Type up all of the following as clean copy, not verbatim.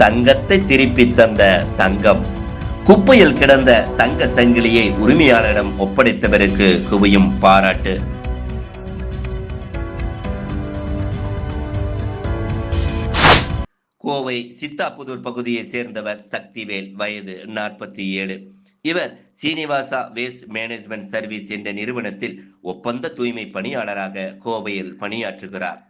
தங்கத்தை திருப்பி தந்த தங்கம். குப்பையில் கிடந்த தங்க சங்கிலியை உரிமையாளரிடம் ஒப்படைத்தவருக்கு குவியும் பாராட்டு. கோவை சித்தாபுதூர் பகுதியை சேர்ந்தவர் சக்திவேல், வயது 47. இவர் சீனிவாசா வேஸ்ட் மேனேஜ்மெண்ட் சர்வீஸ் என்ற நிறுவனத்தில் ஒப்பந்த தூய்மை பணியாளராக கோவையில் பணியாற்றுகிறார்.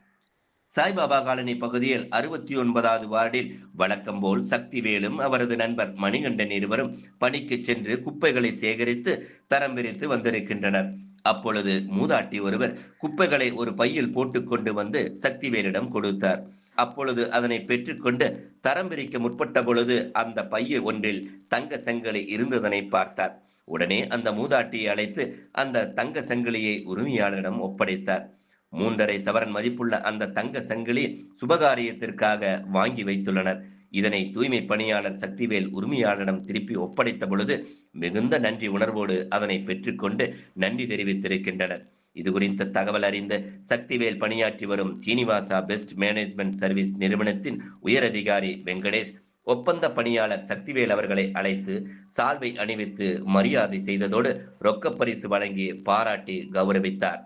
சாய்பாபா காலனி பகுதியில் 69வது வார்டில் வழக்கம் போல் சக்திவேலும் அவரது நண்பர் மணிகண்டன் இருவரும் பணிக்கு சென்று குப்பைகளை சேகரித்து தரம் பிரித்து வந்திருக்கின்றனர். அப்பொழுது மூதாட்டி ஒருவர் குப்பைகளை ஒரு பையில் போட்டுக்கொண்டு வந்து சக்திவேலிடம் கொடுத்தார். அப்பொழுது அதனை பெற்றுக்கொண்டு தரம் பிரிக்க முற்பட்ட பொழுது அந்த பையில் ஒன்றில் தங்க சங்கிலி இருந்ததனை பார்த்தார். உடனே அந்த மூதாட்டியை அழைத்து அந்த தங்க சங்கிலியை உரிமையாளரிடம் ஒப்படைத்தார். 3.5 சவரன் மதிப்புள்ள அந்த தங்க சங்கிலி சுபகாரியத்திற்காக வாங்கி வைத்துள்ளனர். இதனை தூய்மை பணியாளர் சக்திவேல் உரிமையாளரிடம் திருப்பி ஒப்படைத்த பொழுது மிகுந்த நன்றி உணர்வோடு அதனை பெற்றுக்கொண்டு நன்றி தெரிவித்திருக்கின்றனர். இது குறித்த தகவல் அறிந்த சக்திவேல் பணியாற்றி வரும் சீனிவாசா பெஸ்ட் மேனேஜ்மெண்ட் சர்வீஸ் நிறுவனத்தின் உயரதிகாரி வெங்கடேஷ் ஒப்பந்த பணியாளர் சக்திவேல் அவர்களை அழைத்து சால்வை அணிவித்து மரியாதை செய்ததோடு ரொக்க பரிசு வழங்கி பாராட்டி கௌரவித்தார்.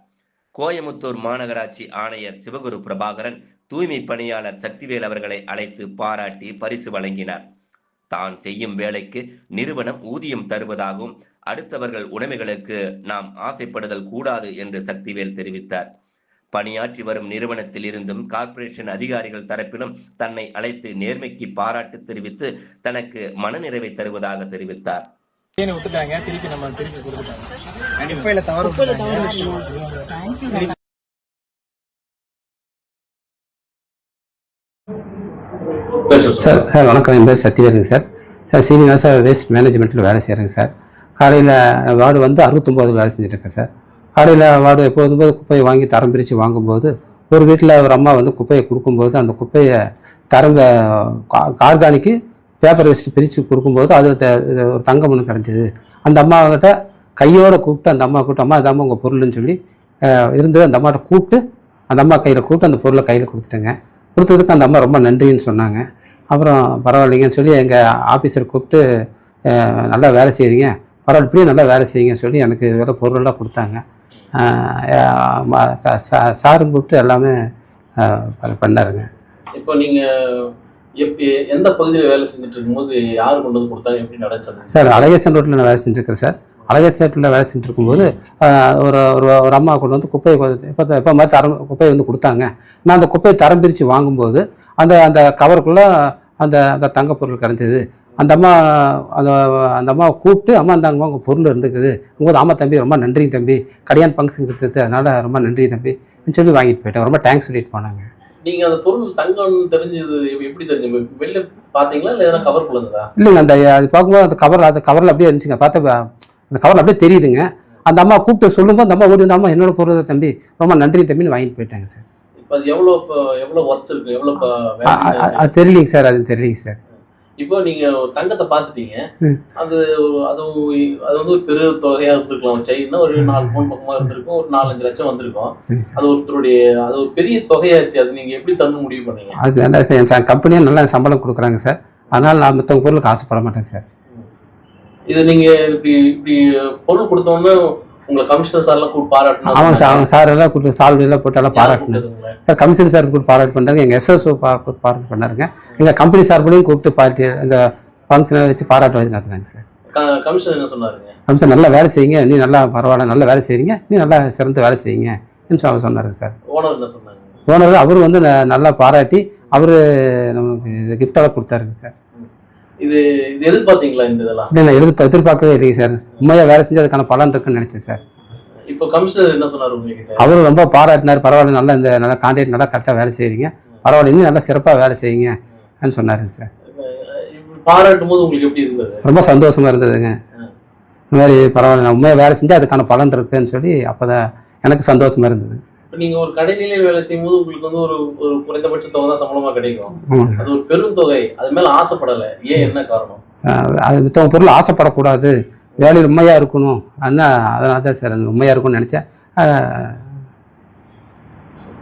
கோயமுத்தூர் மாநகராட்சி ஆணையர் சிவகுரு பிரபாகரன் தூய்மை பணியாளர் சக்திவேல் அவர்களை அழைத்து பாராட்டி பரிசு வழங்கினார். தான் செய்யும் வேலைக்கு நிறுவனம் ஊதியம் தருவதாகவும் அடுத்தவர்கள் உடைமைகளுக்கு நாம் ஆசைப்படுதல் கூடாது என்று சக்திவேல் தெரிவித்தார். பணியாற்றி வரும் நிறுவனத்தில் இருந்தும் கார்ப்பரேஷன் அதிகாரிகள் தரப்பிலும் தன்னை அழைத்து நேர்மைக்கு பாராட்டு தெரிவித்து தனக்கு மனநிறைவை தருவதாக தெரிவித்தார். சார் வணக்கம். என் பேர் சக்திவேலுங்க சார். சீனிவாசா வேஸ்ட் மேனேஜ்மெண்ட்டில் வேலை செய்கிறேங்க சார். காலையில் வார்டு 69 வேலை செஞ்சுருக்கேன் சார். காலையில் வார்டு எப்போதும் குப்பையை வாங்கி தரம் பிரித்து வாங்கும்போது ஒரு வீட்டில் ஒரு அம்மா குப்பையை கொடுக்கும்போது அந்த குப்பையை தரம் ஆர்கானிக்கு பேப்பர் வச்சுட்டு பிரித்து கொடுக்கும்போது அது ஒரு தங்கம் ஒன்று கிடச்சிது. அந்த அம்மாக்கிட்ட கையோடு கூப்பிட்டு அந்த அம்மா கூப்பிட்டு அம்மா அதாம்மா உங்கள் பொருள்னு சொல்லி இருந்தது. அந்த அம்மாட்ட கூப்பிட்டு அந்த அம்மா கையில் கூப்பிட்டு அந்த பொருளை கையில் கொடுத்துட்டேங்க. கொடுத்ததுக்கு அந்த அம்மா ரொம்ப நன்றின்னு சொன்னாங்க. அப்புறம் பரவாயில்லைங்கன்னு சொல்லி எங்கள் ஆஃபீஸர் கூப்பிட்டு நல்லா வேலை செய்கிறீங்க, பரவாயில்ல இப்படியே நல்லா வேலை செய்யுங்கன்னு சொல்லி எனக்கு வேலை பொருளெல்லாம் கொடுத்தாங்க. சாரும் கூப்பிட்டு எல்லாமே பண்ணாருங்க. இப்போ நீங்கள் எந்த பகுதியில் வேலை செஞ்சுட்டு இருக்கும்போது யார் கொண்டு வந்து கொடுத்தாங்க, எப்படி நடந்தது சார்? அழகேசன் ரோட்டில் நான் வேலை செஞ்சுருக்கேன் சார். அழகேசன் ரோட்டில் வேலை செஞ்சுட்டு இருக்கும்போது ஒரு அம்மா கொண்டு வந்து குப்பையை இப்போ மாதிரி குப்பையை கொடுத்தாங்க. நான் அந்த குப்பையை தரம் பிரித்து வாங்கும்போது அந்த கவருக்குள்ளே அந்த தங்க பொருள் கிடச்சிது. அந்த அம்மாவை கூப்பிட்டு அம்மா அந்த உங்கள் பொருள் இருந்துக்குது உங்கள் ஆமாம் தம்பி ரொம்ப நன்றி தம்பி, கல்யாண ஃபங்க்ஷன் கொடுத்தது அதனால் ரொம்ப நன்றி தம்பின்னு சொல்லி வாங்கிட்டு போயிட்டேன். ரொம்ப தேங்க்ஸ் சொல்லிட்டு போனாங்க. நீங்கள் அந்த பொருள் தங்கம்னு தெரிஞ்சது எப்படி தெரிஞ்சு? வெளில பார்த்தீங்களா இல்லை எதனா கவர் குள்ளதா? இல்லைங்க, அது பார்க்கும்போது அந்த கவரில் அப்படியே இருந்துச்சுங்க. பார்த்தா அந்த கவரில் அப்படியே தெரியுதுங்க. அந்த அம்மா கூப்பிட்டு சொல்லும்போது அந்த அம்மா ஓடி வந்து அம்மா என்னோட பொருள் தம்பி ரொம்ப நன்றி தம்பின்னு வாங்கிட்டு போயிட்டாங்க சார். இப்போ அது எவ்வளோ ஒர்த் இருக்கு, எவ்வளோ அது தெரியலிங்க சார். அது தெரியலிங்க சார். இப்போ நீங்கள் தங்கத்தை பார்த்துட்டீங்க, அது ஒரு பெரிய தொகையாக இருந்திருக்கலாம். செயின்னா ஒரு 4 பவுன் பக்கமாக இருந்திருக்கும், ஒரு 4-5 லட்சம் வந்திருக்கும். அது ஒரு பெரிய தொகையாச்சு. அது நீங்கள் எப்படி தந்து முடிவு பண்ணீங்க? அது வேண்டாம் சார், என் கம்பெனியே நல்லா சம்பளம் கொடுக்குறாங்க சார். அதனால் நான் மற்றவங்க பொருளுக்கு ஆசைப்பட மாட்டேன் சார். இது நீங்கள் இப்படி பொருள் கொடுத்தோன்னே உங்களை கமிஷனர் சார்லாம் கூப்பிட்டு பாராட்டணும்? ஆமாம் சார், அவங்க சார் எல்லாம் கூப்பிட்டு சால்வெல்லாம் போட்டு எல்லாம் பாராட்டினாங்க சார். கமிஷனர் சார் கூப்பிட்டு பாராட்டு பண்ணாங்க, எங்கள் எஸ்எஸ்ஓ கூப்பிட்டு பாராட்டு பண்ணாருங்க. எங்கள் கம்பெனி சார்பிலையும் கூப்பிட்டு பார்ட்டி அந்த ஃபங்க்ஷனை வச்சு பாராட்டு வச்சு நடத்துனாங்க சார். கமிஷனர் என்ன சொன்னாருங்க? கமிஷனர் நல்லா வேலை செய்யுங்க, நீ நல்லா பரவாயில்ல நல்லா வேலை செய்றீங்க, நீ நல்லா சிறந்து வேலை செய்யுங்க சொன்னாருங்க சார். ஓனர் என்ன சொன்னாங்க? ஓனர் அவர் நல்லா பாராட்டி அவர் நமக்கு கிஃப்டெல்லாம் கொடுத்தாருங்க சார். இது எதிர்பார்த்தீங்களா இந்த இதெல்லாம்? இல்லை எதிர்பார்க்கவே இல்லைங்க சார். உண்மையாக வேலை செஞ்சு அதுக்கான பலன் இருக்குன்னு நினச்சேன் சார். இப்போ கமிஷனர் என்ன சொன்னார் உங்ககிட்ட? அவரும் ரொம்ப பாராட்டினார். பரவாயில்ல நல்லா கான்ட்ராக்ட் நல்லா கரெக்டாக வேலை செய்கிறீங்க, பரவாயில்ல இன்னும் நல்லா சிறப்பாக வேலை செய்யுங்கன்னு சொன்னாருங்க சார். பாராட்டும் போது உங்களுக்கு எப்படி இருந்தது? ரொம்ப சந்தோஷமாக இருந்ததுங்க. இந்த மாதிரி பரவாயில்ல உண்மையாக வேலை செஞ்சு அதுக்கான பலன் இருக்குன்னு சொல்லி அப்போ தான் எனக்கு சந்தோஷமாக இருந்தது. இப்போ நீங்கள் ஒரு கடைநிலையில் வேலை செய்யும்போது உங்களுக்கு ஒரு குறைந்தபட்ச தொகை தான் சம்பளமாக கிடைக்கும். அது ஒரு பெரும் தொகை, அது மேலே ஆசைப்படலை. ஏன், என்ன காரணம்? அது மற்றவங்க பொருள் ஆசைப்படக்கூடாது, வேலையில் உண்மையாக இருக்கணும். அதனால தான் சார் அந்த உண்மையாக இருக்கும்னு நினச்சேன்.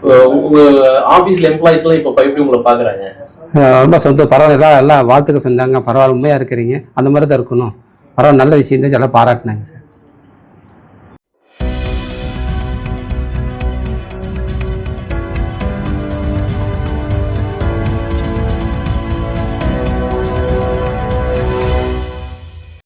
உங்க ஆபீஸ்ல எம்ப்ளாயிஸ்லாம் இப்போ எப்படி உங்களை பாக்குறாங்க? ரொம்ப பரவாயில்ல, எல்லாம் வாழ்த்துக்க சொன்னாங்க, பரவாயில்ல உண்மையாக இருக்கிறீங்க, அந்த மாதிரி தான் இருக்கணும், பரவாயில்ல நல்ல விஷயம் தான் எல்லாம் பாராட்டினாங்க சார்.